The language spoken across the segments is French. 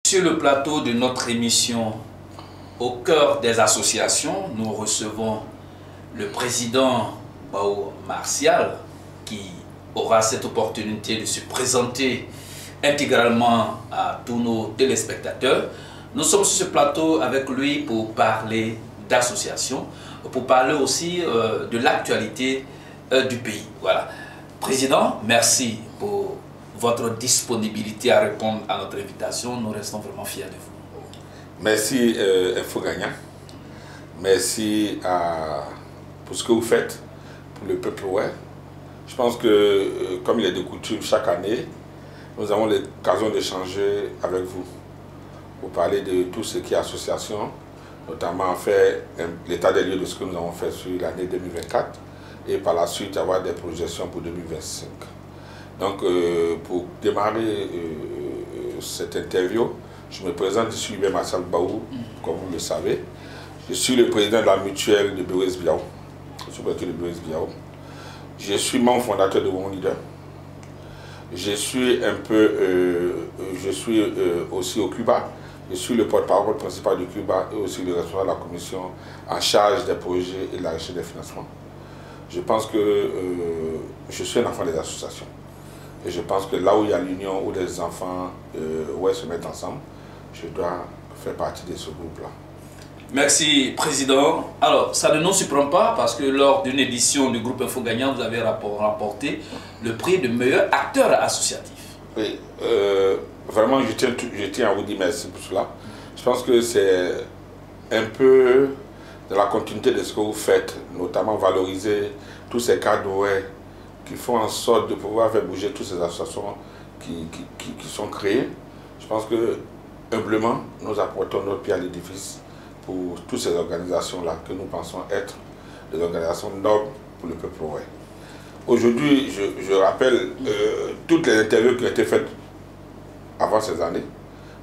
Sur le plateau de notre émission Au cœur des associations, nous recevons le président Bao Martial qui aura cette opportunité de se présenter intégralement à tous nos téléspectateurs. Nous sommes sur ce plateau avec lui pour parler d'associations, pour parler aussi de l'actualité du pays. Voilà. Président, merci pour votre disponibilité à répondre à notre invitation. Nous restons vraiment fiers de vous. Merci Info Gagnant. Merci pour ce que vous faites pour le peuple ouest. Je pense que, comme il est de coutume, chaque année, nous avons l'occasion d'échanger avec vous pour parler de tout ce qui est association, notamment faire l'état des lieux de ce que nous avons fait sur l'année 2024 et par la suite avoir des projections pour 2025. Donc, pour démarrer cette interview, je me présente, je suis Ibé Martial Baou, comme vous le savez. Je suis le président de la mutuelle de Béouès-Biao. Je suis président de Béouès-Biao. Je suis membre fondateur de Mon Leader. Je suis aussi au Cuba. Je suis le porte-parole principal du Cuba et aussi le responsable de la commission en charge des projets et de la recherche des financements. Je pense que je suis un enfant des associations. Et je pense que là où il y a l'union, où les enfants se mettent ensemble, je dois faire partie de ce groupe-là. Merci, Président. Alors, ça ne nous surprend pas parce que lors d'une édition du groupe Info Gagnant, vous avez remporté le prix de meilleur acteur associatif. Oui, vraiment, je tiens à vous dire merci pour cela. Je pense que c'est un peu de la continuité de ce que vous faites, notamment valoriser tous ces cadres qui font en sorte de pouvoir faire bouger toutes ces associations qui sont créées. Je pense que, humblement, nous apportons notre pierre à l'édifice pour toutes ces organisations-là que nous pensons être des organisations nobles pour le peuple ouest. Aujourd'hui, je rappelle, toutes les interviews qui ont été faites avant ces années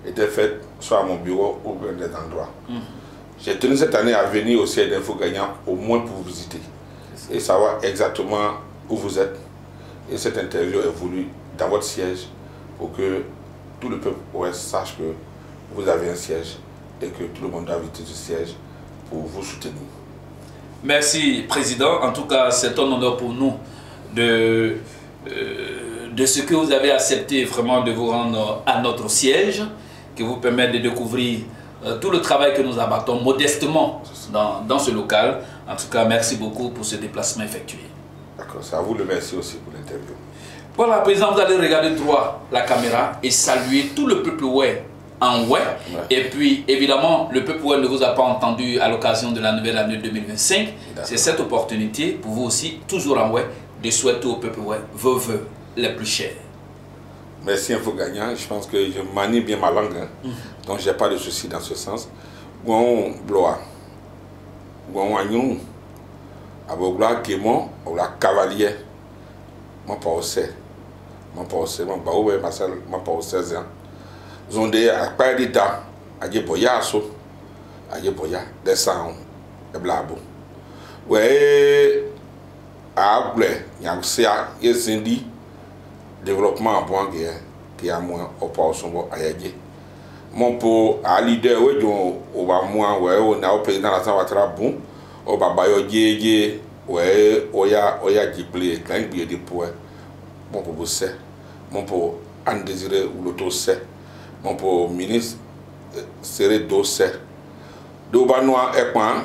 étaient faites soit à mon bureau ou dans des endroits. J'ai tenu cette année à venir au siège d'Info Gagnant au moins pour vous visiter et savoir exactement où vous êtes. Et cette interview est voulue dans votre siège pour que tout le peuple ouest sache que vous avez un siège et que tout le monde doit visiter ce siège pour vous soutenir. Merci, Président. En tout cas, c'est un honneur pour nous de ce que vous avez accepté vraiment de vous rendre à notre siège, qui vous permet de découvrir tout le travail que nous abattons modestement dans ce local. En tout cas, merci beaucoup pour ce déplacement effectué. D'accord, c'est à vous le merci aussi pour l'interview. Voilà, Président, vous allez regarder droit la caméra et saluer tout le peuple ouest en ouest. Et puis, évidemment, le peuple ouest ne vous a pas entendu à l'occasion de la nouvelle année 2025. C'est cette opportunité pour vous aussi, toujours en ouest, de souhaiter au peuple ouest vos vœux les plus chers. Merci Info Gagnant. Je pense que je manie bien ma langue, donc je n'ai pas de souci dans ce sens. Gouan Bloa, Gouan Wagnou, Abogla Kémon, ou la cavalier, mon pas au C, mon baoube, mon pas au 16 ans. Zonde à Paradita, à Djeboya, à Djeboya, descend, et blabo. Ouais, à Ablé, Yansia, Yesindi, développement en bon guerre, qui a moins au pas au sombo à Yadje. Mon pour à leader, ouais, au bas moi, ouais, on a au président la Savatra bon, au babayo djé, ouais, oya djiblé, quand il y a des points. Mon pour vous c'est, mon pour en désiré ou l'auto c'est. Mon pour ministre serait dossier. D'Obanoa et point,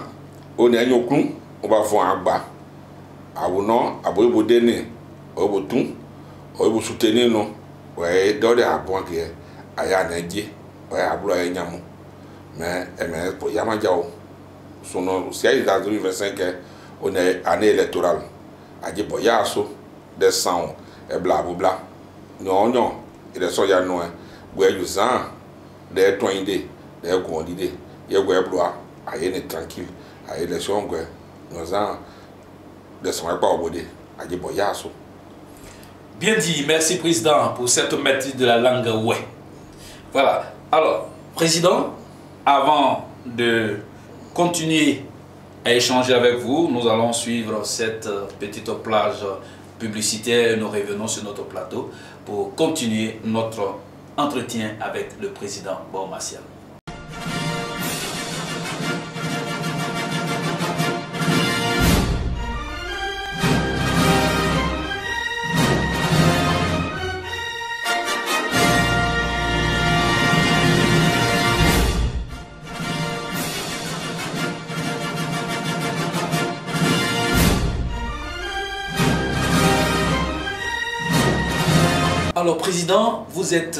on est à Yoklou, on va voir en bas. À vous non, à vous vous donner, au bout tout, au vous soutenir non. Ouais, d'ordre à bon qui est à Yanadi, ouais, à Blois et Yamou. Mais, pour Yamadjao, son nom, si il y a 2025, on est année électorale. À Djiboyaso, des sangs, et blablabla. Non, il est soya noir. Gouayousan, des toindés, des gondidés, des gouayablois, à y tranquille, à y les songouais, nous en des soins pas au bodé, à y boyasso. Bien dit, merci Président pour cette maîtrise de la langue ouais. Voilà. Alors, Président, avant de continuer à échanger avec vous, nous allons suivre cette petite plage publicitaire et nous revenons sur notre plateau pour continuer notre Entretien avec le président Bao Martial. Alors, président, vous êtes,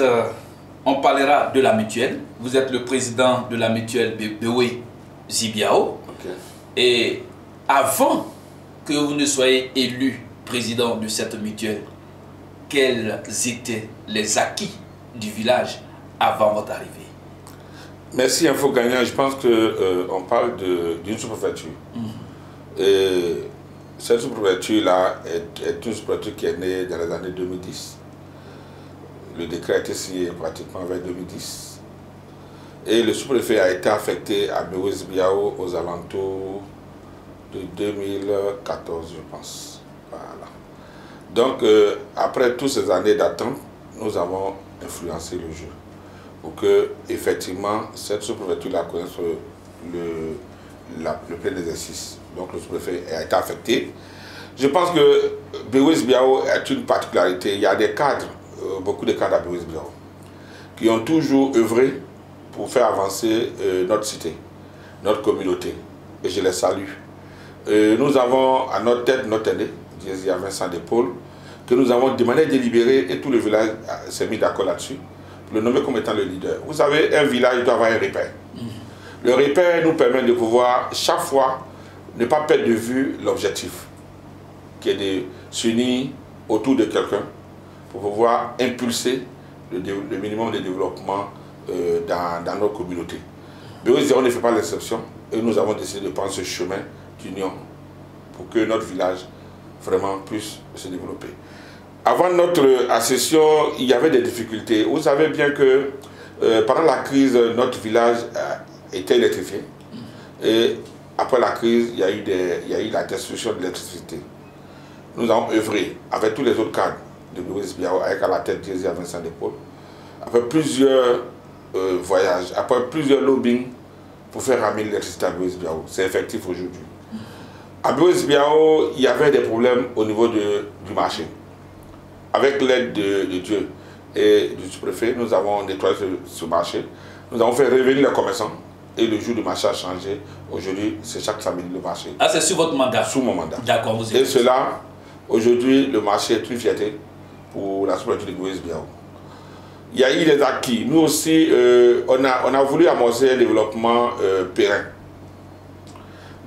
on parlera de la mutuelle. Vous êtes le président de la mutuelle Bewe Zibiao. Okay. Et avant que vous ne soyez élu président de cette mutuelle, quels étaient les acquis du village avant votre arrivée? Merci Info Gagnant. Je pense qu'on parle d'une sous-préfecture. Et cette sous-préfecture-là est une sous-préfecture qui est née dans les années 2010. Le décret a été signé pratiquement vers 2010. Et le sous-préfet a été affecté à Bewe Zibiao aux alentours de 2014, je pense. Voilà. Donc, après toutes ces années d'attente, nous avons influencé le jeu pour que, effectivement, cette sous-préfecture-là connaisse le plein exercice. Donc, le sous-préfet a été affecté. Je pense que Bewe Zibiao est une particularité. Il y a des cadres, beaucoup de cadres à Bewe Zibiao, qui ont toujours œuvré pour faire avancer notre cité, notre communauté. Et je les salue. Nous avons à notre tête notre aîné, Jésia Vincent Despaul, que nous avons de manière délibérée, et tout le village s'est mis d'accord là-dessus, pour le nommer comme étant le leader. Vous savez, un village doit avoir un repère. Le repère nous permet de pouvoir, chaque fois, ne pas perdre de vue l'objectif, qui est de s'unir autour de quelqu'un, pour pouvoir impulser le minimum de développement dans nos communautés. Bewe Zibiao ne fait pas l'exception et nous avons décidé de prendre ce chemin d'union pour que notre village vraiment puisse se développer. Avant notre accession, il y avait des difficultés. Vous savez bien que pendant la crise, notre village était électrifié. Et après la crise, il y a eu la destruction de l'électricité. Nous avons œuvré avec tous les autres cadres de Bewe Zibiao, avec à la tête Jésia Vincent Despaul, après plusieurs voyages, après plusieurs lobbying pour faire ramener l'électricité à Bewe Zibiao. C'est effectif aujourd'hui. À Bewe Zibiao, il y avait des problèmes au niveau du marché. Avec l'aide de Dieu et du sous-préfet, nous avons nettoyé ce marché. Nous avons fait revenir les commerçants et le jour du marché a changé. Aujourd'hui, c'est chaque samedi le marché. Ah, c'est sur votre mandat? Sous mon mandat. D'accord, vous et cela, aujourd'hui, le marché est une fierté pour la sous-préfecture de Bewe Zibiao. Il y a eu des acquis. Nous aussi, on a voulu amorcer un développement périn.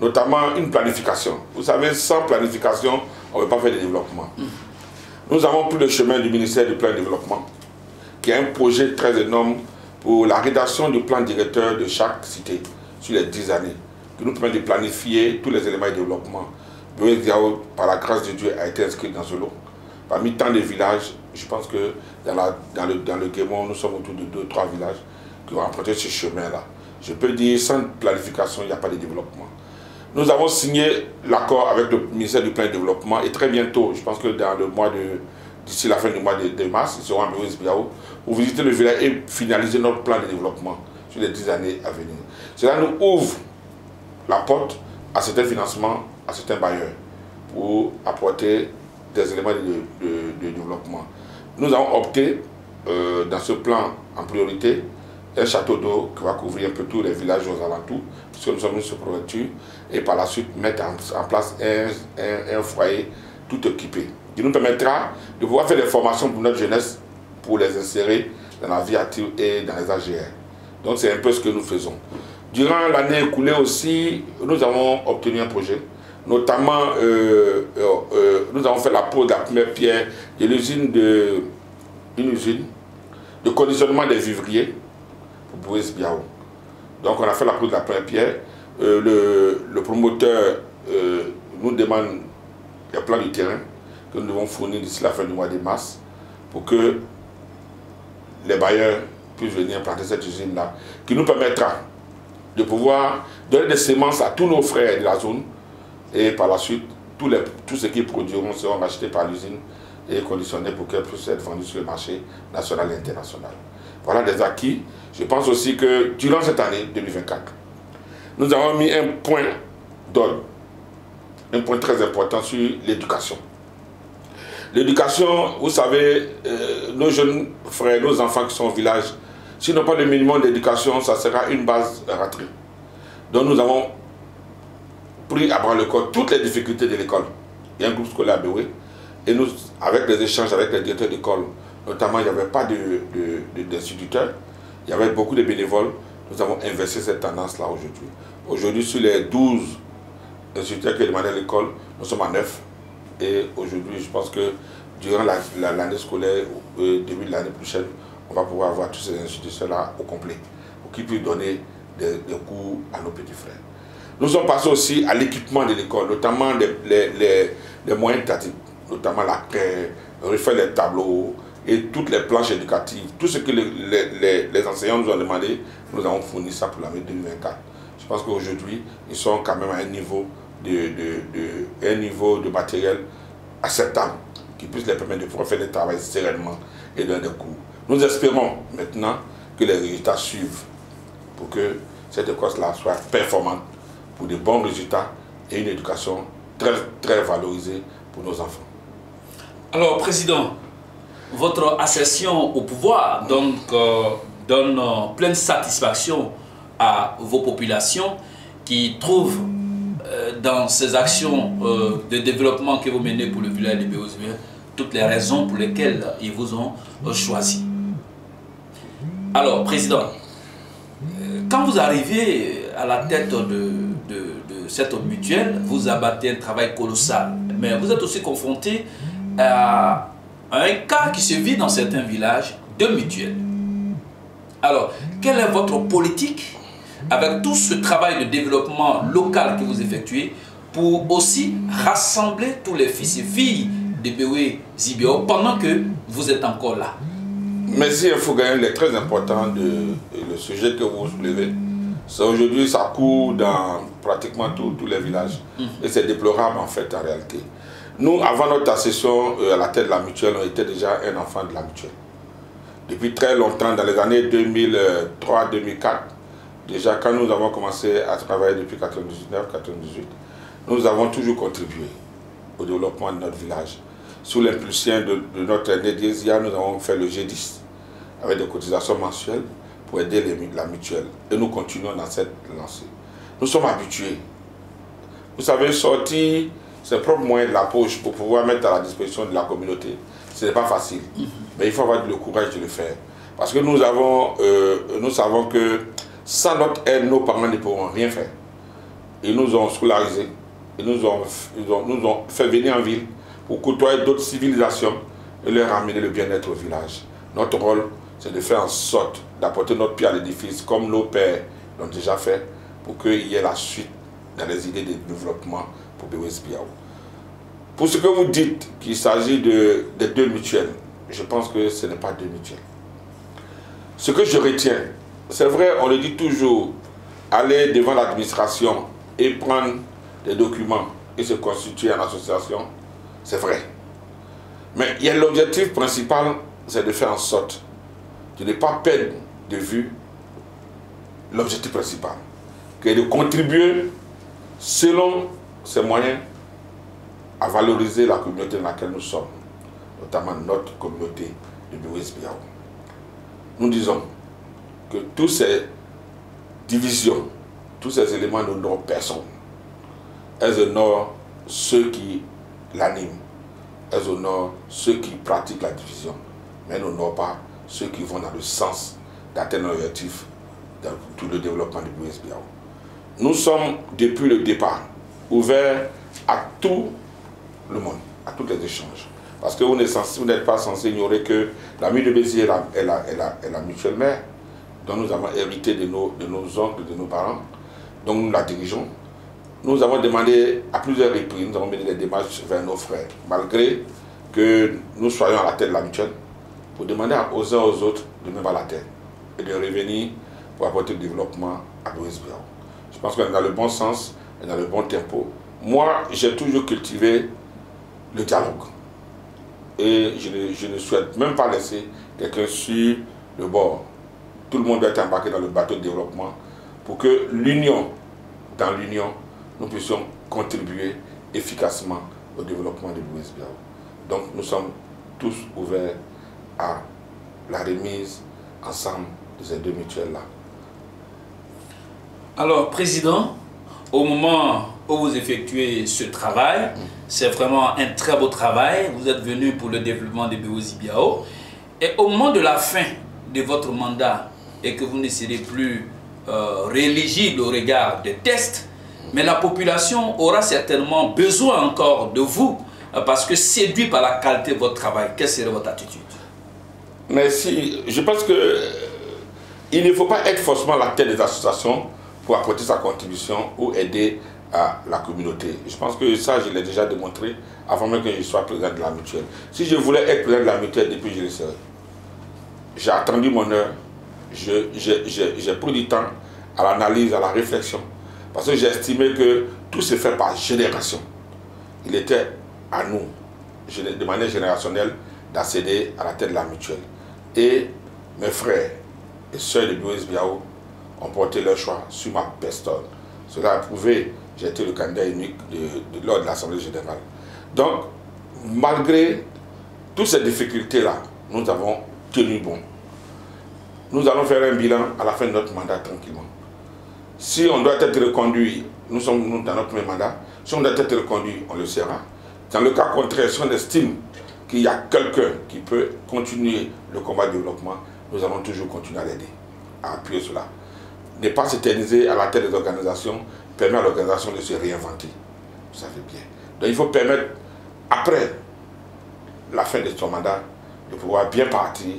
Notamment une planification. Vous savez, sans planification, on ne peut pas faire de développement. Nous avons pris le chemin du ministère du Plan de Développement, qui est un projet très énorme pour la rédaction du plan directeur de chaque cité sur les 10 années, qui nous permet de planifier tous les éléments de développement. Bewe Zibiao, par la grâce de Dieu, a été inscrit dans ce lot. Parmi tant de villages, je pense que dans le Guémon, nous sommes autour de 2-3 villages qui ont emprunté ce chemin-là. Je peux dire, sans planification, il n'y a pas de développement. Nous avons signé l'accord avec le ministère du Plan de Développement et très bientôt, je pense que dans le mois d'ici la fin du mois de mars, ils seront à Bewe Zibiao pour visiter le village et finaliser notre plan de développement sur les 10 années à venir. Cela nous ouvre la porte à certains financements, à certains bailleurs pour apporter des éléments de développement. Nous avons opté dans ce plan en priorité un château d'eau qui va couvrir un peu tous les villages aux alentours, puisque nous sommes une sous-préfecture, et par la suite mettre en place un foyer tout équipé, qui nous permettra de pouvoir faire des formations pour notre jeunesse, pour les insérer dans la vie active et dans les AGR. Donc c'est un peu ce que nous faisons. Durant l'année écoulée aussi, nous avons obtenu un projet. Notamment, nous avons fait la pose de la première pierre de l'usine de conditionnement des vivriers pour Bewe Zibiao. Donc on a fait la pose de la première pierre. Le promoteur nous demande les plans du terrain que nous devons fournir d'ici la fin du mois de mars pour que les bailleurs puissent venir planter cette usine-là, qui nous permettra de pouvoir donner des semences à tous nos frères de la zone. Et par la suite, tout ce qu'ils produiront seront rachetés par l'usine et conditionnés pour qu'elles puissent être vendues sur le marché national et international. Voilà des acquis. Je pense aussi que durant cette année 2024, nous avons mis un point d'ordre, un point très important sur l'éducation. L'éducation, vous savez, nos jeunes frères, nos enfants qui sont au village, s'ils n'ont pas le minimum d'éducation, ça sera une base ratée. Donc nous avons pris à bras le corps toutes les difficultés de l'école. Il y a un groupe scolaire à Béoué, et nous, avec les échanges avec les directeurs d'école, notamment il n'y avait pas d'instituteurs, il y avait beaucoup de bénévoles, nous avons inversé cette tendance-là aujourd'hui. Aujourd'hui, sur les 12 instituteurs qui demandaient à l'école, nous sommes à 9. Et aujourd'hui, je pense que durant l'année scolaire, début de l'année prochaine, on va pouvoir avoir tous ces institutions-là au complet, pour qu'ils puissent donner des cours à nos petits frères. Nous sommes passés aussi à l'équipement de l'école, notamment les moyens tactiques, notamment la craie, refaire les tableaux et toutes les planches éducatives. Tout ce que les enseignants nous ont demandé, nous avons fourni ça pour l'année 2024. Je pense qu'aujourd'hui, ils sont quand même à un niveau de matériel acceptable qui puisse les permettre de pouvoir faire le travail sereinement et donner des cours. Nous espérons maintenant que les résultats suivent pour que cette école-là soit performante pour de bons résultats et une éducation très, très valorisée pour nos enfants. Alors, Président, votre accession au pouvoir donc, donne pleine satisfaction à vos populations qui trouvent dans ces actions de développement que vous menez pour le village de Béouzoué toutes les raisons pour lesquelles ils vous ont choisi. Alors, Président, quand vous arrivez à la tête de cette mutuelle, vous abattez un travail colossal, mais vous êtes aussi confronté à un cas qui se vit dans certains villages de mutuelles. Alors, quelle est votre politique avec tout ce travail de développement local que vous effectuez pour aussi rassembler tous les fils et filles de Béoué Zibio pendant que vous êtes encore là? Merci Fougayen, il est très important le sujet que vous soulevez. Aujourd'hui, ça court dans pratiquement tous les villages. Et c'est déplorable en fait en réalité. Nous, avant notre accession à la tête de la mutuelle, on était déjà un enfant de la mutuelle. Depuis très longtemps, dans les années 2003-2004, déjà quand nous avons commencé à travailler depuis 1999-1998, nous avons toujours contribué au développement de notre village. Sous l'impulsion de notre aîné Désia, nous avons fait le G10 avec des cotisations mensuelles pour aider la mutuelle. Et nous continuons dans cette lancée. Nous sommes habitués. Vous savez, sortir ses propres moyens de la poche pour pouvoir mettre à la disposition de la communauté, ce n'est pas facile. Mais il faut avoir le courage de le faire. Parce que nous savons que sans notre aide, nos parents ne pourront rien faire. Ils nous ont scolarisés, ils nous ont fait venir en ville pour côtoyer d'autres civilisations et leur amener le bien-être au village. Notre rôle, c'est de faire en sorte d'apporter notre pierre à l'édifice, comme nos pères l'ont déjà fait, pour qu'il y ait la suite dans les idées de développement pour Béoué Zibio. Pour ce que vous dites qu'il s'agit de deux mutuelles, je pense que ce n'est pas deux mutuelles. Ce que je retiens, c'est vrai, on le dit toujours, aller devant l'administration et prendre des documents et se constituer en association, c'est vrai. Mais il y a l'objectif principal, c'est de faire en sorte de ne pas perdre de vue l'objectif principal, qui est de contribuer selon ses moyens à valoriser la communauté dans laquelle nous sommes, notamment notre communauté de Béoué Zibio. Nous disons que toutes ces divisions, tous ces éléments n'honorent personne. Elles honorent ceux qui l'animent, elles honorent ceux qui pratiquent la division, mais elles n'honorent pas ceux qui vont dans le sens d'atteindre l'objectif dans tout le développement de Béoué Zibio. Nous sommes, depuis le départ, ouverts à tout le monde, à tous les échanges. Parce que vous n'êtes pas censé ignorer que la mutuelle de Béziers est la mutuelle mère, dont nous avons hérité de nos oncles, de nos parents, dont nous la dirigeons. Nous avons demandé à plusieurs reprises, nous avons mené des démarches vers nos frères, malgré que nous soyons à la tête de la mutuelle, pour demander aux uns aux autres de mettre à la tête et de revenir pour apporter le développement à Béoué Zibio. Je pense qu'on est dans le bon sens et dans le bon tempo. Moi, j'ai toujours cultivé le dialogue. Et je ne souhaite même pas laisser quelqu'un sur le bord tout le monde doit être embarqué dans le bateau de développement pour que dans l'union, nous puissions contribuer efficacement au développement de Bois-Biao. Donc nous sommes tous ouverts à la remise ensemble de ces deux mutuelles-là. Alors, Président, au moment où vous effectuez ce travail, c'est vraiment un très beau travail. Vous êtes venu pour le développement de Bois-Biao. Et au moment de la fin de votre mandat et que vous ne serez plus rééligible au regard des tests, mais la population aura certainement besoin encore de vous parce que séduit par la qualité de votre travail. Quelle serait votre attitude? Merci. Je pense que il ne faut pas être forcément la tête des associations pour apporter sa contribution ou aider à la communauté. Je pense que ça, je l'ai déjà démontré avant même que je sois président de la mutuelle. Si je voulais être président de la mutuelle, depuis je le serais. J'ai attendu mon heure, j'ai pris du temps à l'analyse, à la réflexion, parce que j'ai estimé que tout se fait par génération. Il était à nous, de manière générationnelle, d'accéder à la tête de la mutuelle. Et mes frères et sœurs de Bois-Biao ont porté leur choix sur ma personne. Cela a prouvé, j'ai été le candidat unique lors de l'Assemblée générale. Donc, malgré toutes ces difficultés-là, nous avons tenu bon. Nous allons faire un bilan à la fin de notre mandat tranquillement. Si on doit être reconduit, nous sommes dans notre premier mandat, si on doit être reconduit, on le sera. Dans le cas contraire, si on estime qu'il y a quelqu'un qui peut continuer le combat de développement, nous allons toujours continuer à l'aider, à appuyer cela. Ne pas s'éterniser à la tête des organisations permet à l'organisation de se réinventer. Vous savez bien. Donc il faut permettre, après la fin de son mandat, de pouvoir bien partir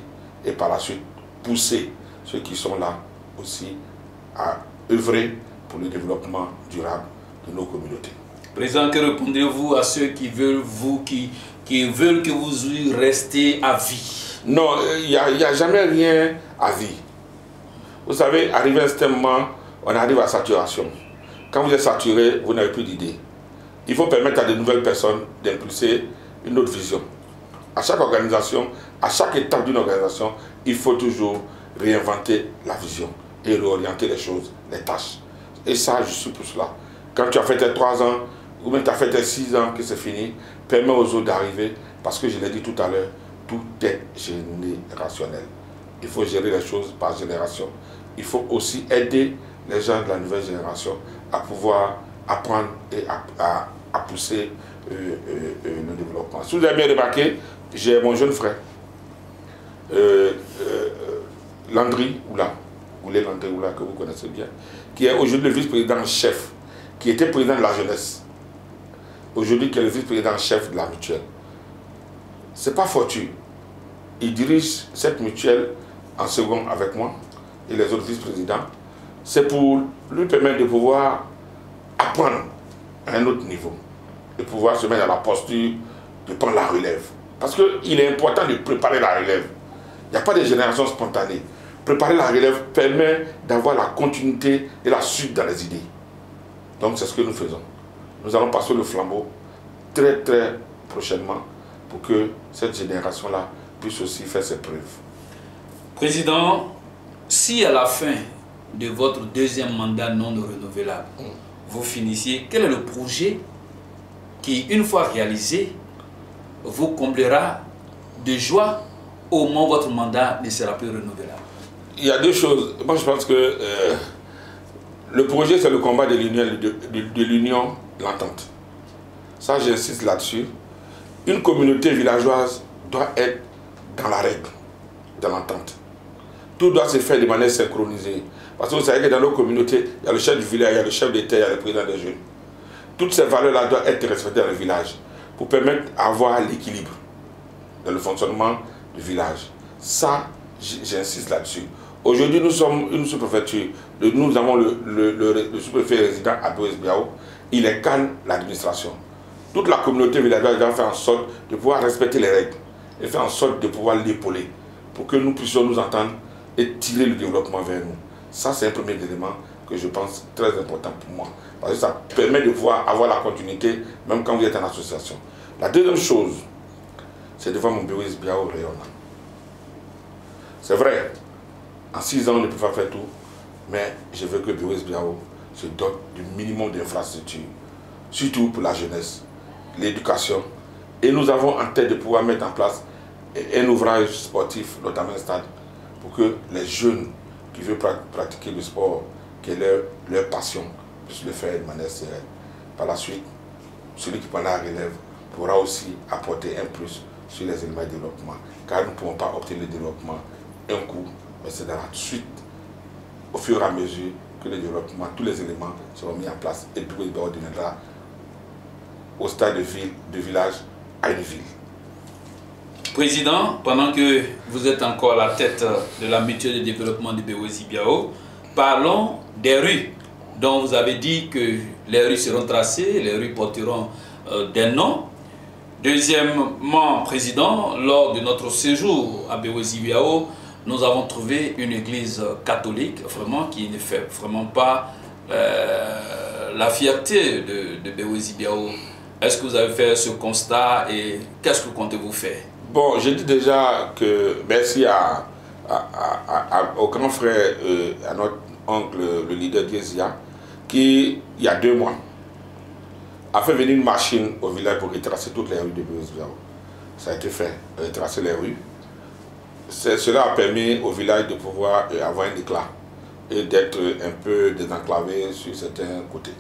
et par la suite pousser ceux qui sont là aussi à œuvrer pour le développement durable de nos communautés. Président, que répondrez-vous à ceux qui veulent que vous y restez à vie? Non, il n'y a jamais rien à vie. Vous savez, arrivé à un certain moment, on arrive à saturation. Quand vous êtes saturé, vous n'avez plus d'idées. Il faut permettre à de nouvelles personnes d'impulser une autre vision. À chaque organisation, à chaque étape d'une organisation, il faut toujours réinventer la vision et réorienter les choses, les tâches. Et ça, je suis pour cela. Quand tu as fait tes 3 ans, ou même tu as fait tes 6 ans que c'est fini, permets aux autres d'arriver, parce que je l'ai dit tout à l'heure, tout est générationnel. Il faut gérer les choses par génération. Il faut aussi aider les gens de la nouvelle génération à pouvoir apprendre et à pousser le développement. Si vous avez bien remarqué, j'ai mon jeune frère, Landry Oula, que vous connaissez bien, qui est aujourd'hui le vice-président-chef, qui était président de la jeunesse, aujourd'hui qui est le vice-président-chef de la mutuelle. Ce n'est pas fortuit. Il dirige cette mutuelle en second avec moi et les autres vice-présidents. C'est pour lui permettre de pouvoir apprendre à un autre niveau, de pouvoir se mettre à la posture de prendre la relève. Parce qu'il est important de préparer la relève. Il n'y a pas de génération spontanée. Préparer la relève permet d'avoir la continuité et la suite dans les idées. Donc c'est ce que nous faisons. Nous allons passer le flambeau très très prochainement pour que cette génération-là puisse aussi faire ses preuves. Président, si à la fin de votre deuxième mandat non renouvelable, vous finissiez, quel est le projet qui, une fois réalisé, vous comblera de joie au moment où votre mandat ne sera plus renouvelable? Il y a deux choses. Moi, je pense que le projet, c'est le combat de l'union, l'entente. Ça, j'insiste là-dessus. Une communauté villageoise doit être dans la règle, dans l'entente. Tout doit se faire de manière synchronisée. Parce que vous savez que dans nos communautés, il y a le chef du village, il y a le chef d'État, il y a le président des jeunes. Toutes ces valeurs-là doivent être respectées dans le village pour permettre d'avoir l'équilibre dans le fonctionnement du village. Ça, j'insiste là-dessus. Aujourd'hui, nous sommes une sous-préfecture. Nous avons le sous-préfet résident à Bois-Biao. Il incarne l'administration. Toute la communauté villageoise doit faire en sorte de pouvoir respecter les règles et faire en sorte de pouvoir l'épauler pour que nous puissions nous entendre et tirer le développement vers nous. Ça, c'est un premier élément que je pense très important pour moi. Parce que ça permet de pouvoir avoir la continuité même quand vous êtes en association. La deuxième chose, c'est de voir mon Bois-Biao rayonnant. C'est vrai, En 6 ans, on ne peut pas faire tout. Mais je veux que BOS Biao se dote du minimum d'infrastructures, surtout pour la jeunesse, l'éducation. Et nous avons en tête de pouvoir mettre en place un ouvrage sportif, notamment un stade, pour que les jeunes qui veulent pratiquer le sport, qui est leur passion, puissent le faire de manière sereine. Par la suite, celui qui prend la relève pourra aussi apporter un plus sur les éléments de développement, car nous ne pouvons pas obtenir le développement un coup, mais c'est dans la suite, au fur et à mesure que le développement, tous les éléments seront mis en place et BOS Biao deviendra au stade de village à une ville. Président, pendant que vous êtes encore à la tête de la mutuelle de développement de BOS Biao, parlons des rues dont vous avez dit que les rues seront tracées, les rues porteront des noms. Deuxièmement, Président, lors de notre séjour à BOS Biao, nous avons trouvé une église catholique vraiment qui ne fait vraiment pas la fierté de BOS Biao. Est-ce que vous avez fait ce constat et qu'est-ce que comptez-vous faire? Bon, je dis déjà que merci au grand frère, à notre oncle, le leader Diezia, qui, il y a 2 mois, a fait venir une machine au village pour retracer toutes les rues de BOS Biao. Ça a été fait, retracer les rues. Cela a permis au village de pouvoir avoir un éclat et d'être un peu désenclavé sur certains côtés.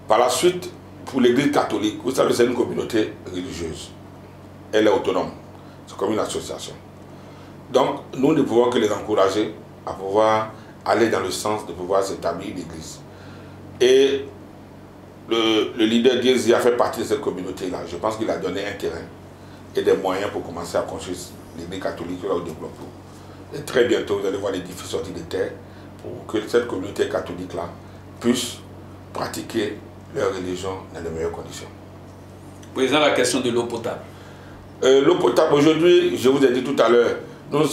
Par la suite, pour l'église catholique, vous savez, c'est une communauté religieuse. Elle est autonome. C'est comme une association. Donc, nous ne pouvons que les encourager à pouvoir aller dans le sens de pouvoir s'établir l'église. Et le leader Diezi a fait partie de cette communauté-là. Je pense qu'il a donné un terrain et des moyens pour commencer à construire l'église catholique là au développement. Et très bientôt, vous allez voir l'édifice sortir de terre pour que cette communauté catholique-là puisse pratiquer leur religion dans les meilleures conditions. Président, la question de l'eau potable. L'eau potable, aujourd'hui, je vous ai dit tout à l'heure, nous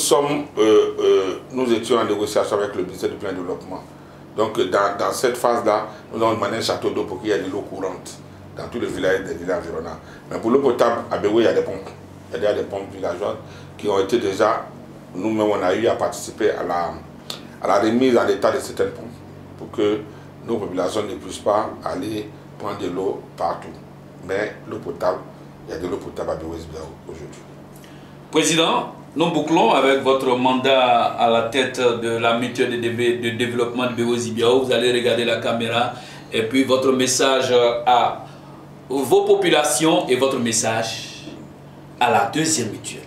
étions en négociation avec le ministère du Plein Développement. Donc, dans cette phase-là, nous avons demandé un château d'eau pour qu'il y ait de l'eau courante dans tous les villages des villages environnants. Mais pour l'eau potable, à Béoué, il y a des pompes. Il y a déjà des pompes villageoises qui ont été déjà, nous-mêmes, on a eu à participer à la remise en état de certaines pompes pour que nos populations ne puissent pas aller prendre de l'eau partout. Mais l'eau potable, il y a de l'eau potable à BOS Biao aujourd'hui. Président, nous bouclons avec votre mandat à la tête de la mutuelle de développement de BOS Biao. Vous allez regarder la caméra et puis votre message à vos populations et votre message à la deuxième mutuelle.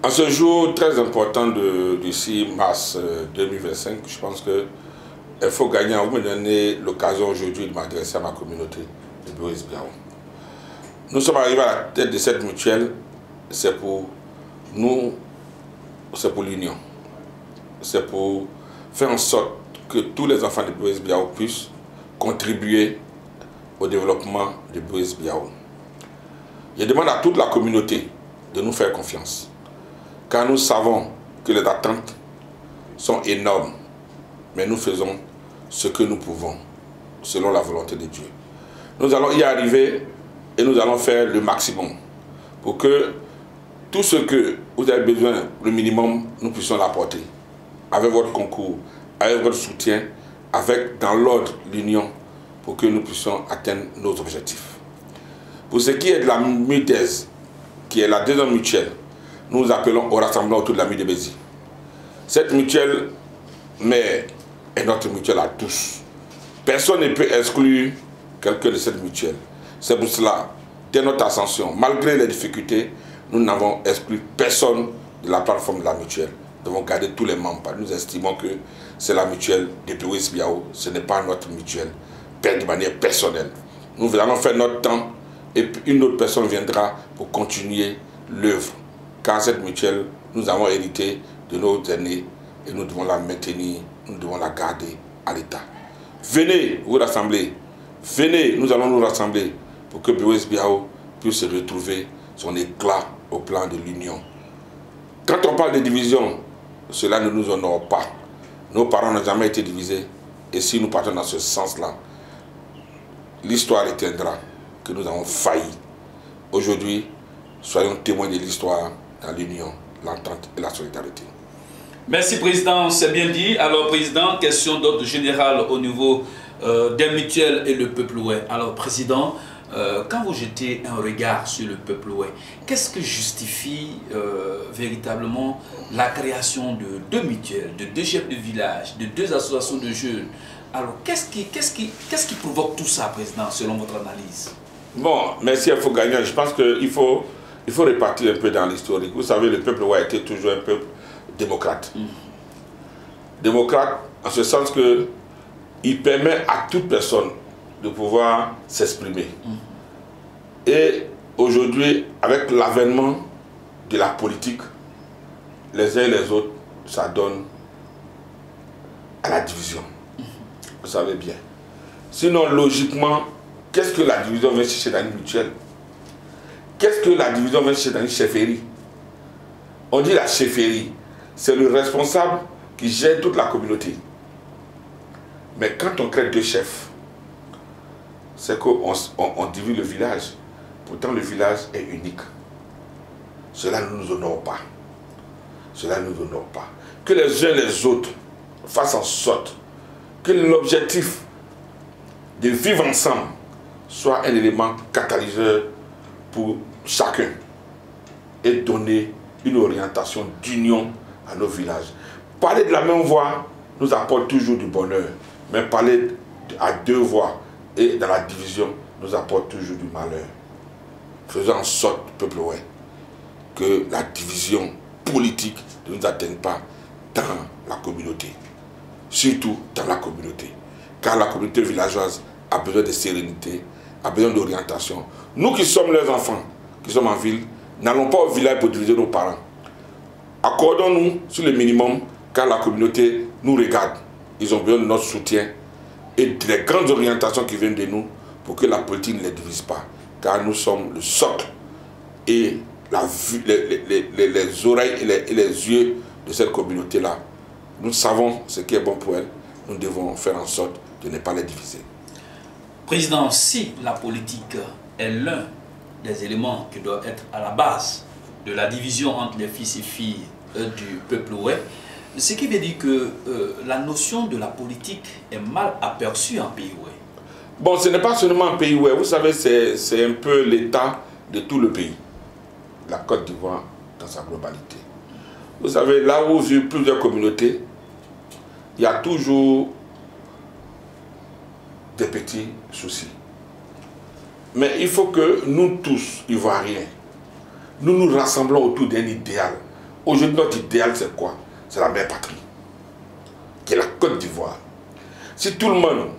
En ce jour très important du 6 mars 2025, je pense qu'il faut gagner. Vous me donnez l'occasion aujourd'hui de m'adresser à ma communauté de BOS Biao. Nous sommes arrivés à la tête de cette mutuelle, c'est pour nous, c'est pour l'union. C'est pour faire en sorte que tous les enfants de BOS Biao puissent contribuer au développement de BOS Biao. Je demande à toute la communauté de nous faire confiance, car nous savons que les attentes sont énormes, mais nous faisons ce que nous pouvons, selon la volonté de Dieu. Nous allons y arriver et nous allons faire le maximum pour que tout ce que vous avez besoin, le minimum, nous puissions l'apporter. Avec votre concours, avec votre soutien, avec dans l'ordre l'union, pour que nous puissions atteindre nos objectifs. Pour ce qui est de la MUDES, qui est la deuxième mutuelle, nous nous appelons au rassemblement autour de la MUDEBESI. Cette mutuelle, mais est notre mutuelle à tous. Personne ne peut exclure quelqu'un de cette mutuelle. C'est pour cela, dès notre ascension, malgré les difficultés, nous n'avons exclu personne de la plateforme de la mutuelle. Nous devons garder tous les membres. Nous estimons que c'est la mutuelle de BOS Biao, ce n'est pas notre mutuelle, de manière personnelle. Nous allons faire notre temps et puis une autre personne viendra pour continuer l'œuvre. Car cette mutuelle, nous avons hérité de nos aînés et nous devons la maintenir, nous devons la garder à l'état. Venez vous rassembler, venez, nous allons nous rassembler pour que BOS Biao puisse retrouver son éclat au plan de l'union. Quand on parle de division, cela ne nous honore pas. Nos parents n'ont jamais été divisés et si nous partons dans ce sens-là, l'histoire retiendra que nous avons failli. Aujourd'hui, soyons témoins de l'histoire dans l'union, l'entente et la solidarité. Merci, Président, c'est bien dit. Alors, Président, question d'ordre général au niveau des mutuelles et le peuple ouest. Alors, Président, quand vous jetez un regard sur le peuple ouest, qu'est-ce que justifie véritablement la création de 2 mutuelles, de 2 chefs de village, de 2 associations de jeunes? Alors, qu'est-ce qui provoque tout ça, Président, selon votre analyse? Bon, merci à Fogagnan. Je pense qu'il faut répartir un peu dans l'historique. Vous savez, le peuple ouest a été toujours un peuple démocrate. Démocrate en ce sens que il permet à toute personne de pouvoir s'exprimer. Et aujourd'hui, avec l'avènement de la politique, les uns et les autres, ça donne à la division. Vous savez bien. Sinon, logiquement, qu'est-ce que la division vient chercher dans une mutuelle? Qu'est-ce que la division vient chercher dans une chefferie? On dit la chefferie, c'est le responsable qui gère toute la communauté. Mais quand on crée 2 chefs, c'est qu'on divise le village. Pourtant, le village est unique. Cela ne nous honore pas. Cela ne nous honore pas. Que les uns et les autres fassent en sorte que l'objectif de vivre ensemble soit un élément catalyseur pour chacun et donner une orientation d'union à nos villages. Parler de la même voix nous apporte toujours du bonheur, mais parler à 2 voix et dans la division nous apporte toujours du malheur. Faisons en sorte, peuple ouest, que la division politique ne nous atteigne pas dans la communauté, surtout dans la communauté, car la communauté villageoise a besoin de sérénité, a besoin d'orientation. Nous qui sommes leurs enfants, qui sommes en ville, n'allons pas au village pour diviser nos parents. Accordons-nous sur le minimum, car la communauté nous regarde. Ils ont besoin de notre soutien et des grandes orientations qui viennent de nous pour que la politique ne les divise pas. Car nous sommes le socle et les oreilles et les yeux de cette communauté-là. Nous savons ce qui est bon pour elle. Nous devons faire en sorte de ne pas les diviser. Président, si la politique est l'un des éléments qui doivent être à la base de la division entre les fils et filles du peuple ouest, ce qui veut dire que la notion de la politique est mal aperçue en pays ouest. Bon, ce n'est pas seulement un pays ouest. Vous savez, c'est un peu l'état de tout le pays. La Côte d'Ivoire dans sa globalité. Vous savez, là où vivent plusieurs communautés, il y a toujours des petits soucis. Mais il faut que nous tous, Ivoiriens, nous nous rassemblons autour d'un idéal. Aujourd'hui, notre idéal, c'est quoi? C'est la mère patrie, qui est la Côte d'Ivoire. Si tout le monde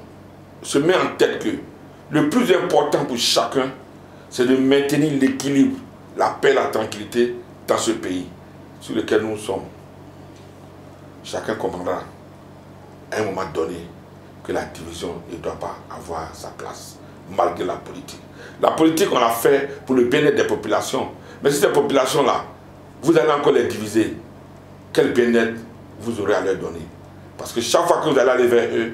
se met en tête que le plus important pour chacun, c'est de maintenir l'équilibre, la paix, la tranquillité dans ce pays sur lequel nous sommes, chacun comprendra à un moment donné que la division ne doit pas avoir sa place, malgré la politique. La politique, on l'a fait pour le bien-être des populations. Mais si ces populations-là, vous allez encore les diviser, quel bien-être vous aurez à leur donner? Parce que chaque fois que vous allez aller vers eux,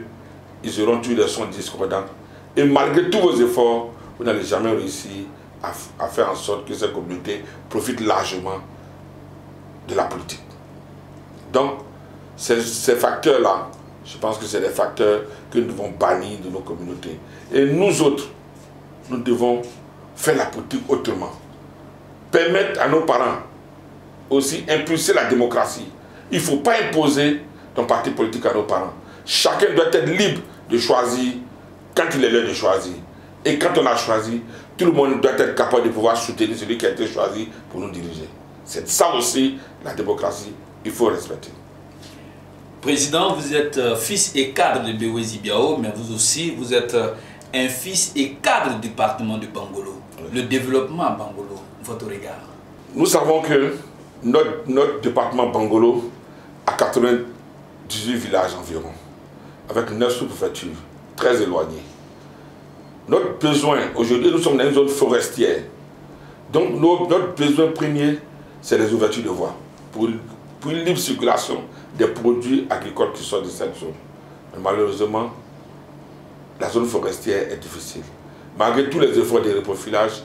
ils auront toujours des sons discordants. Et malgré tous vos efforts, vous n'allez jamais réussir à faire en sorte que cette communauté profite largement de la politique. Donc, ces facteurs-là, je pense que c'est des facteurs que nous devons bannir de nos communautés. Et nous autres, nous devons faire la politique autrement. Permettre à nos parents aussi impulser la démocratie. Il ne faut pas imposer ton parti politique à nos parents. Chacun doit être libre de choisir quand il est l'heure de choisir. Et quand on a choisi, tout le monde doit être capable de pouvoir soutenir celui qui a été choisi pour nous diriger. C'est ça aussi la démocratie, il faut respecter. Président, vous êtes fils et cadre de Bewezi Biao, mais vous aussi, vous êtes un fils et cadre du département de Bangolo. Oui. Le développement à Bangolo, votre regard? Nous savons que notre département Bangolo a 98 villages environ, avec 9 sous-préfectures, très éloignées. Notre besoin, aujourd'hui, nous sommes dans une zone forestière. Donc, notre besoin premier, c'est les ouvertures de voies pour une libre circulation des produits agricoles qui sortent de cette zone. Mais malheureusement, la zone forestière est difficile. Malgré tous les efforts de reprofilage,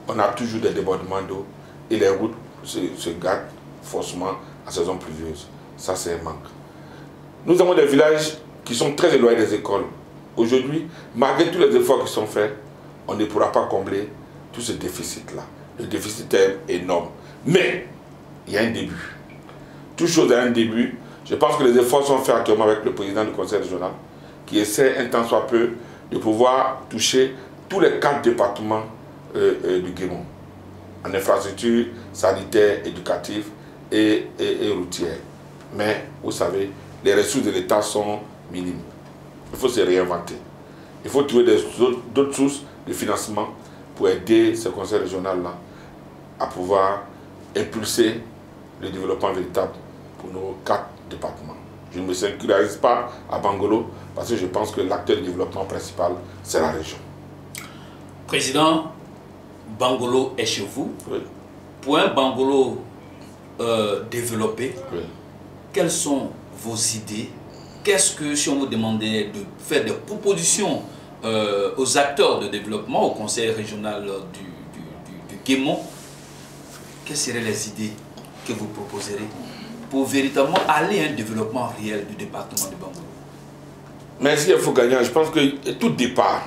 on a toujours des débordements d'eau et les routes se gâtent forcément en saison pluvieuse. Ça, c'est un manque. Nous avons des villages qui sont très éloignés des écoles. Aujourd'hui, malgré tous les efforts qui sont faits, on ne pourra pas combler tout ce déficit-là. Le déficit est énorme. Mais, il y a un début. Toute chose a un début. Je pense que les efforts sont faits actuellement avec le président du conseil régional, qui essaie un tant soit peu de pouvoir toucher tous les 4 départements du Guémon, en infrastructure sanitaire, éducative et routière. Mais, vous savez, les ressources de l'État sont minimes. Il faut se réinventer. Il faut trouver d'autres sources de financement pour aider ce conseil régional-là à pouvoir impulser le développement véritable pour nos 4 départements. Je ne me singularise pas à Bangolo parce que je pense que l'acteur de développement principal, c'est la région. Président, Bangolo est chez vous. Oui. Pour un Bangolo développé, Oui. quelles sont vos idées? Qu'est-ce que, si on vous demandait de faire des propositions aux acteurs de développement, au conseil régional du Guémon, quelles seraient les idées que vous proposerez pour véritablement aller à un développement réel du département de Bangolo? Merci Info Gagnant. Je pense que tout départ,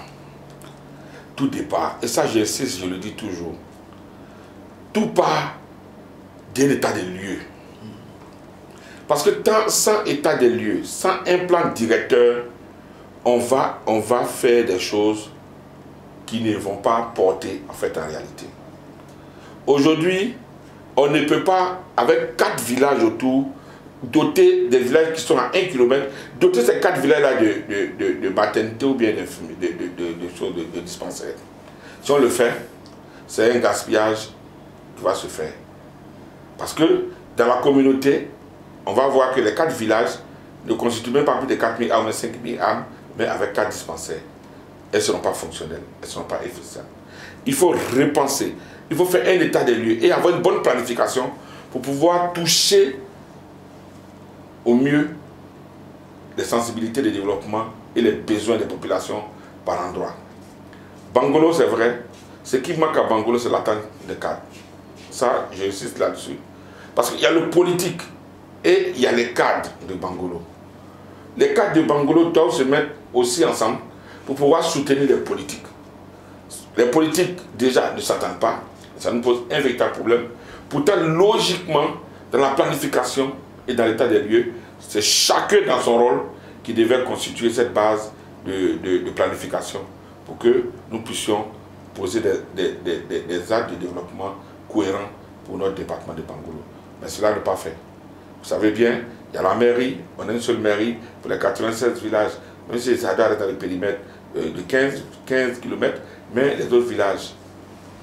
et ça j'insiste, je le dis toujours, tout part d'un état des lieux. Parce que sans état des lieux, sans un plan directeur, on va faire des choses qui ne vont pas porter en fait en réalité. Aujourd'hui, on ne peut pas, avec 4 villages autour, doter des villages qui sont à 1 km, doter ces 4 villages-là de maternité ou bien de dispensaires. Si on le fait, c'est un gaspillage qui va se faire. Parce que dans la communauté, on va voir que les 4 villages ne constituent même pas plus de 4 000 âmes, 5 000 âmes, mais avec 4 dispensaires. Elles ne seront pas fonctionnelles, elles ne seront pas efficientes. Il faut repenser, il faut faire un état des lieux et avoir une bonne planification pour pouvoir toucher au mieux les sensibilités de développement et les besoins des populations par endroit. Bangolo, c'est vrai, ce qui manque à Bangolo, c'est l'attente des cadres. Ça, j'insiste là-dessus. Parce qu'il y a le politique et il y a les cadres de Bangolo. Les cadres de Bangolo doivent se mettre aussi ensemble pour pouvoir soutenir les politiques. Les politiques, déjà, ne s'attendent pas. Ça nous pose un véritable problème. Pourtant, logiquement, dans la planification et dans l'état des lieux, c'est chacun dans son rôle qui devait constituer cette base de planification pour que nous puissions poser des actes de développement cohérents pour notre département de Bangolo. Mais cela n'est pas fait. Vous savez bien, il y a la mairie, on a une seule mairie pour les 96 villages, même si ça doit être dans le périmètre de 15 km, mais les autres villages,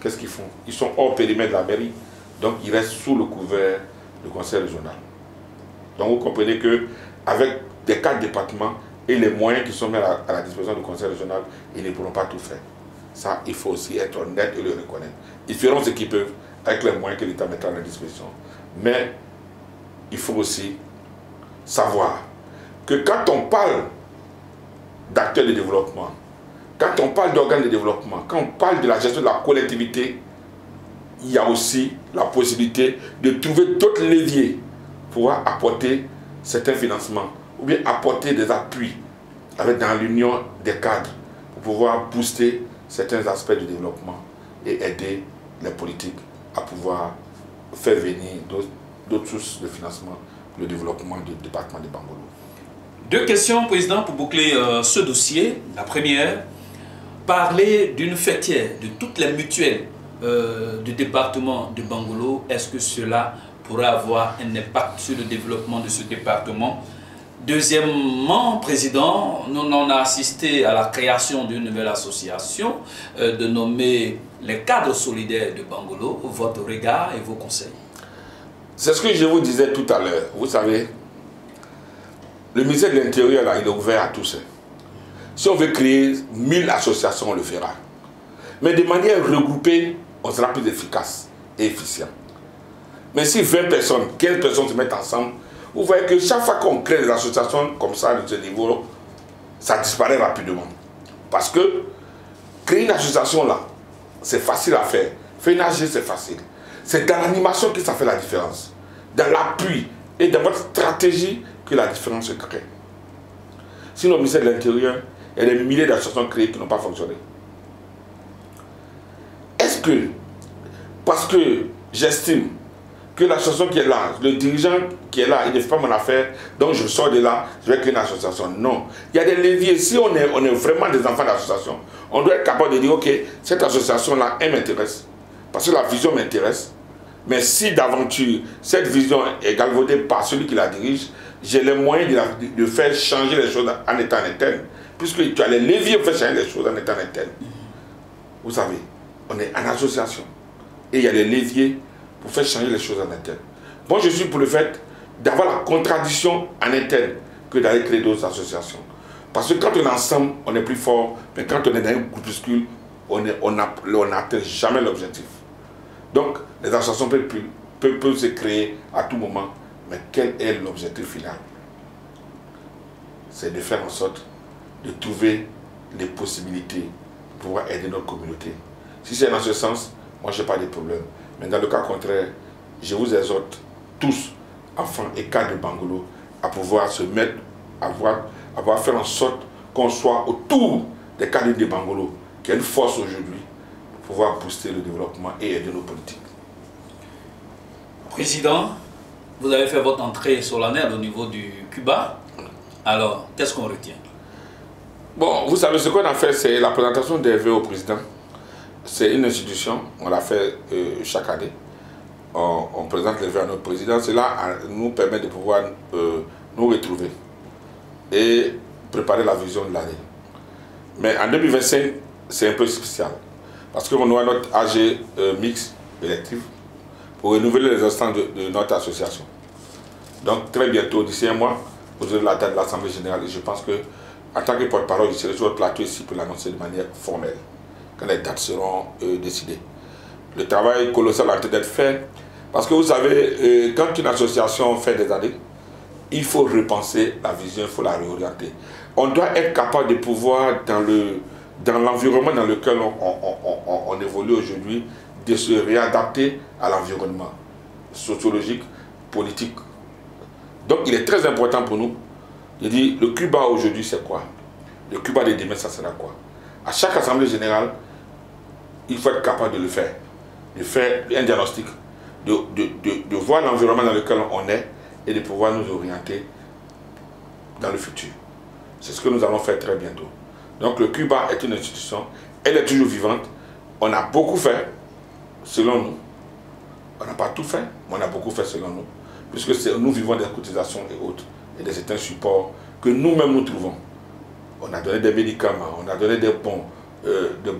qu'est-ce qu'ils font? Ils sont hors périmètre de la mairie, donc ils restent sous le couvert du conseil régional. Donc vous comprenez qu'avec des 4 départements et les moyens qui sont mis à la disposition du conseil régional, ils ne pourront pas tout faire. Ça, il faut aussi être honnête et le reconnaître. Ils feront ce qu'ils peuvent avec les moyens que l'État mettra à la disposition. Mais il faut aussi savoir que quand on parle d'acteurs de développement, quand on parle d'organes de développement, quand on parle de la gestion de la collectivité, il y a aussi la possibilité de trouver d'autres leviers pour apporter certains financements ou bien apporter des appuis avec dans l'union des cadres pour pouvoir booster certains aspects du développement et aider les politiques à pouvoir faire venir d'autres sources de financement pour le développement du département de Bangolo. 2 questions, Président, pour boucler ce dossier. La première, parler d'une fêtière de toutes les mutuelles du département de Bangolo. Est-ce que cela pourrait avoir un impact sur le développement de ce département? Deuxièmement, Président, nous on a assisté à la création d'une nouvelle association de nommer les cadres solidaires de Bangolo. Votre regard et vos conseils? C'est ce que je vous disais tout à l'heure. Vous savez, le ministère de l'Intérieur, là, il est ouvert à tous. Si on veut créer 1000 associations, on le fera. Mais de manière regroupée, on sera plus efficace et efficient. Mais si 20 personnes, 15 personnes se mettent ensemble, vous voyez que chaque fois qu'on crée des associations comme ça, de ce niveau, ça disparaît rapidement. Parce que créer une association là, c'est facile à faire. Faire une AG, c'est facile. C'est dans l'animation que ça fait la différence. Dans l'appui, et dans votre stratégie que la différence se crée. Sinon, au ministère de l'Intérieur, il y a des milliers d'associations créées qui n'ont pas fonctionné. Est-ce que, parce que j'estime que l'association qui est là, le dirigeant qui est là, il ne fait pas mon affaire, donc je sors de là, je vais créer une association? Non. Il y a des leviers. Si on est vraiment des enfants d'association, on doit être capable de dire, ok, cette association-là, elle m'intéresse, parce que la vision m'intéresse. Mais si d'aventure, cette vision est galvaudée par celui qui la dirige, j'ai les moyens de faire changer les choses en étant interne. Puisque tu as les leviers pour faire changer les choses en étant interne. Vous savez, on est en association. Et il y a les leviers pour faire changer les choses en interne. Moi, je suis pour le fait d'avoir la contradiction en interne que d'aller créer d'autres associations. Parce que quand on est ensemble, on est plus fort. Mais quand on est dans un groupuscule, on n'atteint jamais l'objectif. Donc, les associations peuvent se créer à tout moment. Mais quel est l'objectif final? C'est de faire en sorte de trouver les possibilités pour pouvoir aider notre communauté. Si c'est dans ce sens, moi je n'ai pas de problème. Mais dans le cas contraire, je vous exhorte tous, enfants et cadres de Bangolo, à pouvoir se mettre, à pouvoir faire en sorte qu'on soit autour des cadres de Bangolo, qui a une force aujourd'hui pour pouvoir booster le développement et aider nos politiques. Président, vous avez fait votre entrée solennelle au niveau du Cuba. Alors, qu'est-ce qu'on retient? Bon, vous savez, ce qu'on a fait, c'est la présentation des vœux au président. C'est une institution, on l'a fait chaque année. On présente les vœux à notre président. Cela nous permet de pouvoir nous retrouver et préparer la vision de l'année. Mais en 2025, c'est un peu spécial. Parce qu'on aura notre AG mix électif pour renouveler les instances de notre association. Donc, très bientôt, d'ici un mois, vous aurez la date de l'Assemblée générale. Et je pense que, en tant que porte-parole, je serai sur le plateau ici pour l'annoncer de manière formelle, quand les dates seront décidées. Le travail colossal a été d'être fait, parce que vous savez, quand une association fait des années, il faut repenser la vision, il faut la réorienter. On doit être capable de pouvoir, dans l'environnement dans lequel on évolue aujourd'hui, de se réadapter à l'environnement sociologique, politique. Donc il est très important pour nous de dire, le Cuba aujourd'hui c'est quoi? Le Cuba de demain ça sera quoi? À chaque assemblée générale, il faut être capable de le faire. De faire un diagnostic, de voir l'environnement dans lequel on est et de pouvoir nous orienter dans le futur. C'est ce que nous allons faire très bientôt. Donc le Cuba est une institution, elle est toujours vivante. On a beaucoup fait, selon nous. On n'a pas tout fait, mais on a beaucoup fait selon nous. Puisque nous vivons des cotisations et autres, et de certains supports que nous-mêmes nous trouvons. On a donné des médicaments, on a donné des bons, de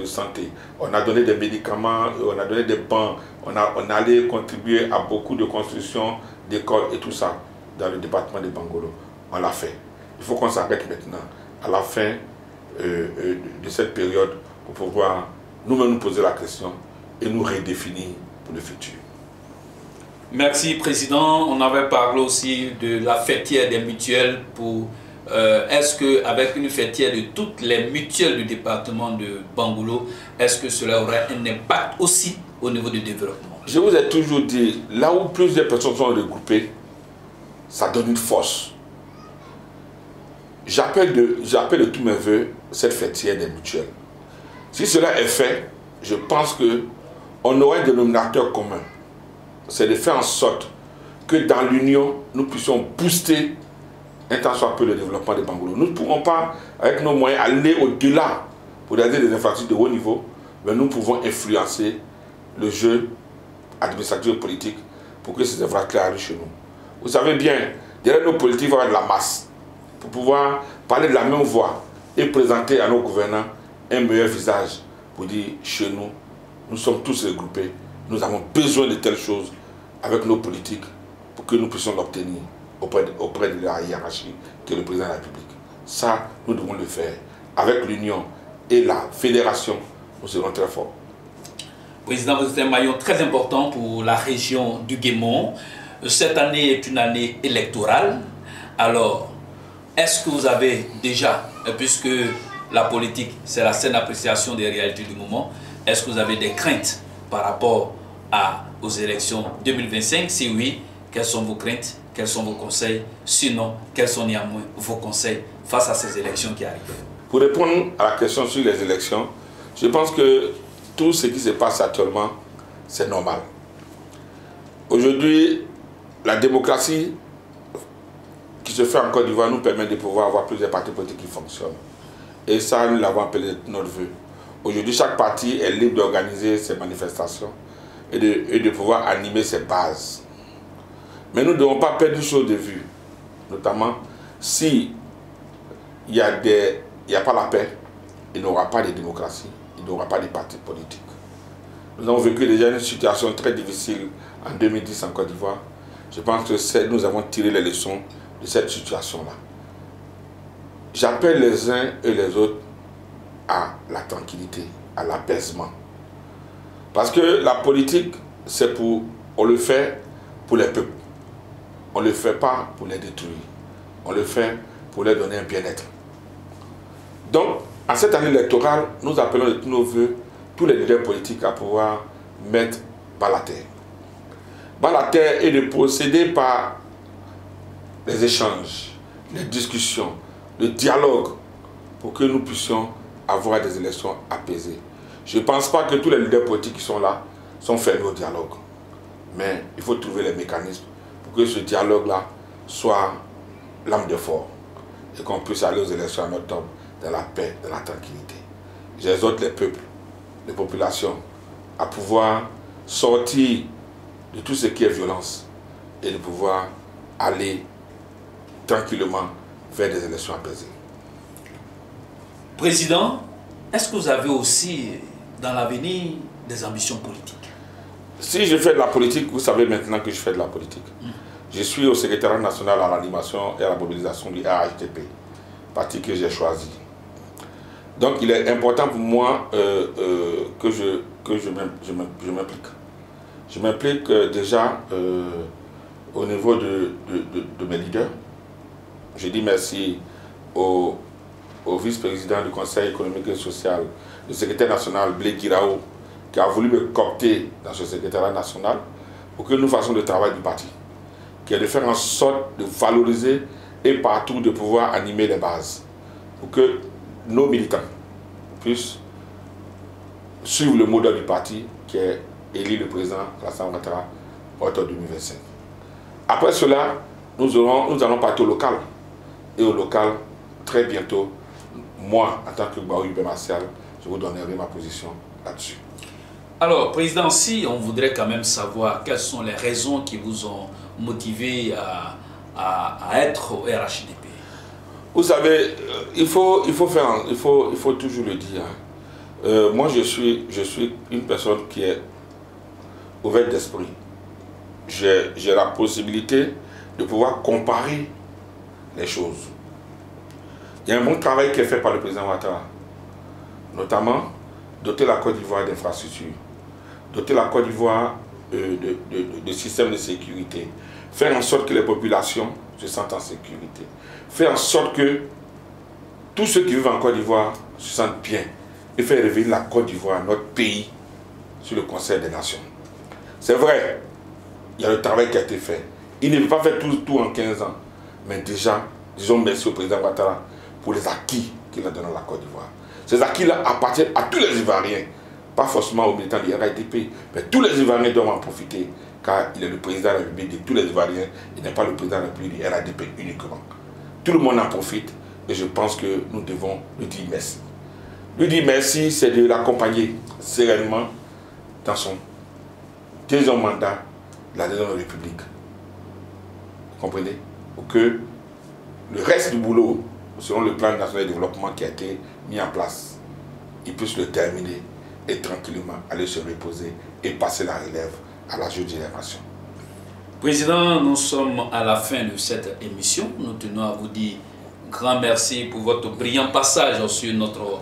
santé, on a donné des médicaments, on a donné des bons, on allait contribuer à beaucoup de constructions d'écoles et tout ça dans le département de Bangolo. On l'a fait. Il faut qu'on s'arrête maintenant, à la fin de cette période, pour pouvoir nous-mêmes nous poser la question et nous redéfinir pour le futur. Merci, Président. On avait parlé aussi de la fêtière des mutuelles. Est-ce qu'avec une fêtière de toutes les mutuelles du département de Bangolo, est-ce que cela aurait un impact aussi au niveau du développement? Je vous ai toujours dit, là où plusieurs personnes sont regroupées, ça donne une force. J'appelle de tous mes voeux cette fêtière des mutuelles. Si cela est fait, je pense qu'on aura un dénominateur commun. C'est de faire en sorte que dans l'union, nous puissions booster un tant soit peu le développement de Bangolo. Nous ne pourrons pas, avec nos moyens, aller au-delà pour réaliser des infrastructures de haut niveau, mais nous pouvons influencer le jeu administratif et politique pour que ces infrastructures arrivent chez nous. Vous savez bien, derrière nos politiques, il va y avoir de la masse pour pouvoir parler de la même voix et présenter à nos gouvernants un meilleur visage pour dire, chez nous, nous sommes tous regroupés. Nous avons besoin de telles choses avec nos politiques pour que nous puissions l'obtenir auprès de la hiérarchie qui est le président de la République. Ça, nous devons le faire. Avec l'union et la fédération, nous serons très forts. Président, vous êtes un maillon très important pour la région du Guémont. Cette année est une année électorale. Alors, est-ce que vous avez déjà, puisque la politique, c'est la saine appréciation des réalités du moment, est-ce que vous avez des craintes par rapport aux élections 2025? Si oui, quelles sont vos craintes? Quels sont vos conseils? Sinon, quels sont néanmoins vos conseils face à ces élections qui arrivent? Pour répondre à la question sur les élections, je pense que tout ce qui se passe actuellement, c'est normal. Aujourd'hui, la démocratie qui se fait en Côte d'Ivoire nous permet de pouvoir avoir plusieurs partis politiques qui fonctionnent. Et ça, nous l'avons appelé notre vœu. Aujourd'hui, chaque parti est libre d'organiser ses manifestations et de pouvoir animer ses bases. Mais nous ne devons pas perdre une chose de vue, notamment si il n'y a pas la paix, il n'y aura pas de démocratie, il n'y aura pas de partis politiques. Nous avons vécu déjà une situation très difficile en 2010 en Côte d'Ivoire. Je pense que nous avons tiré les leçons de cette situation-là. J'appelle les uns et les autres à la tranquillité, à l'apaisement. Parce que la politique, on le fait pour les peuples. On ne le fait pas pour les détruire. On le fait pour leur donner un bien-être. Donc, à cette année électorale, nous appelons de tous nos voeux tous les leaders politiques à pouvoir mettre bas la terre. Bas la terre et de procéder par les échanges, les discussions, le dialogue pour que nous puissions avoir des élections apaisées. Je ne pense pas que tous les leaders politiques qui sont là sont fermés au dialogue. Mais il faut trouver les mécanismes pour que ce dialogue-là soit l'âme de fort et qu'on puisse aller aux élections en octobre dans la paix, dans la tranquillité. J'exhorte les peuples, les populations à pouvoir sortir de tout ce qui est violence et de pouvoir aller tranquillement vers des élections apaisées. Président, est-ce que vous avez aussi dans l'avenir des ambitions politiques? Si je fais de la politique, vous savez maintenant que je fais de la politique. Je suis au secrétariat national à l'animation et à la mobilisation du RHDP, parti que j'ai choisi. Donc il est important pour moi que je m'implique. Je m'implique déjà au niveau de mes leaders. Je dis merci au vice-président du Conseil économique et social, le secrétaire national Blé Guiraou, qui a voulu me coopter dans ce secrétariat national pour que nous fassions le travail du parti, qui est de faire en sorte de valoriser et partout de pouvoir animer les bases, pour que nos militants puissent suivre le modèle du parti qui est élu le président Alassane Ouattara en octobre 2025. Après cela, nous allons partir au local. Et au local, très bientôt, moi, en tant que Baou Ibn Martial, je vous donnerai ma position là-dessus. Alors, Président, si on voudrait quand même savoir quelles sont les raisons qui vous ont motivé à être au RHDP. Vous savez, il faut toujours le dire. Moi, je suis une personne qui est ouverte d'esprit. J'ai la possibilité de pouvoir comparer les choses. Il y a un bon travail qui est fait par le président Ouattara, notamment doter la Côte d'Ivoire d'infrastructures, doter la Côte d'Ivoire de systèmes de sécurité, faire en sorte que les populations se sentent en sécurité, faire en sorte que tous ceux qui vivent en Côte d'Ivoire se sentent bien et faire revenir la Côte d'Ivoire, notre pays, sur le Conseil des Nations. C'est vrai, il y a le travail qui a été fait. Il ne peut pas faire tout en 15 ans, mais déjà, disons merci au président Ouattara pour les acquis qu'il a donnés à la Côte d'Ivoire. Ces acquis-là appartiennent à tous les Ivoiriens, pas forcément aux militants du RHDP, mais tous les Ivoiriens doivent en profiter, car il est le président de la République de tous les Ivoiriens, il n'est pas le président de la République du RHDP uniquement. Tout le monde en profite et je pense que nous devons lui dire merci. Lui dire merci, c'est de l'accompagner sereinement dans son deuxième mandat de la deuxième République. Vous comprenez? Pour que le reste du boulot, selon le plan national de développement qui a été mis en place, il puisse le terminer et tranquillement aller se reposer et passer la relève à la jeune génération. Président, nous sommes à la fin de cette émission. Nous tenons à vous dire grand merci pour votre brillant passage sur notre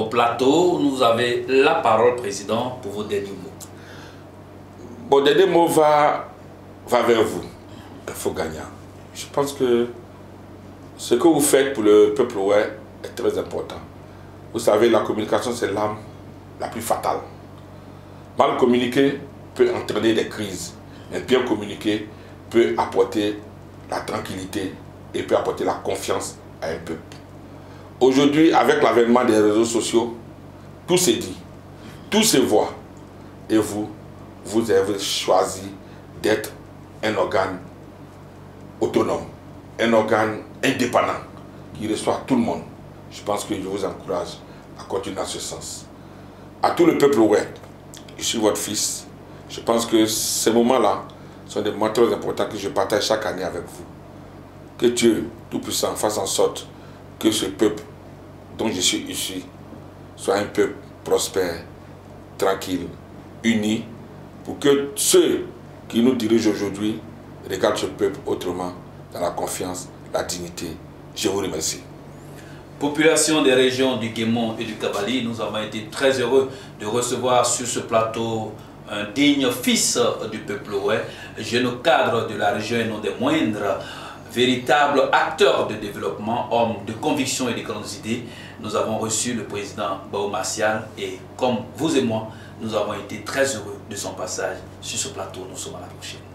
plateau. Vous avez la parole, Président, pour vos derniers mots. Mon dernier mot va vers vous. Il faut gagner. Je pense que ce que vous faites pour le peuple ouest est très important. Vous savez, la communication, c'est l'arme la plus fatale. Mal communiquer, peut entraîner des crises. Mais bien communiquer peut apporter la tranquillité et peut apporter la confiance à un peuple. Aujourd'hui, avec l'avènement des réseaux sociaux, tout s'est dit, tout se voit. Et vous avez choisi d'être un organe autonome, un organe indépendant qui reçoit tout le monde. Je pense que je vous encourage à continuer dans ce sens. À tout le peuple ouest, je suis votre fils. Je pense que ces moments-là sont des moments très importants que je partage chaque année avec vous. Que Dieu Tout-Puissant fasse en sorte que ce peuple dont je suis issu soit un peuple prospère, tranquille, uni, pour que ceux qui nous dirigent aujourd'hui regardent ce peuple autrement, dans la confiance, la dignité. Je vous remercie. Population des régions du Guémon et du Kabali, nous avons été très heureux de recevoir sur ce plateau un digne fils du peuple ouest, jeune cadre de la région et non des moindres, véritable acteur de développement, homme de conviction et de grandes idées. Nous avons reçu le président Bao Martial et comme vous et moi, nous avons été très heureux de son passage sur ce plateau. Nous sommes à la prochaine.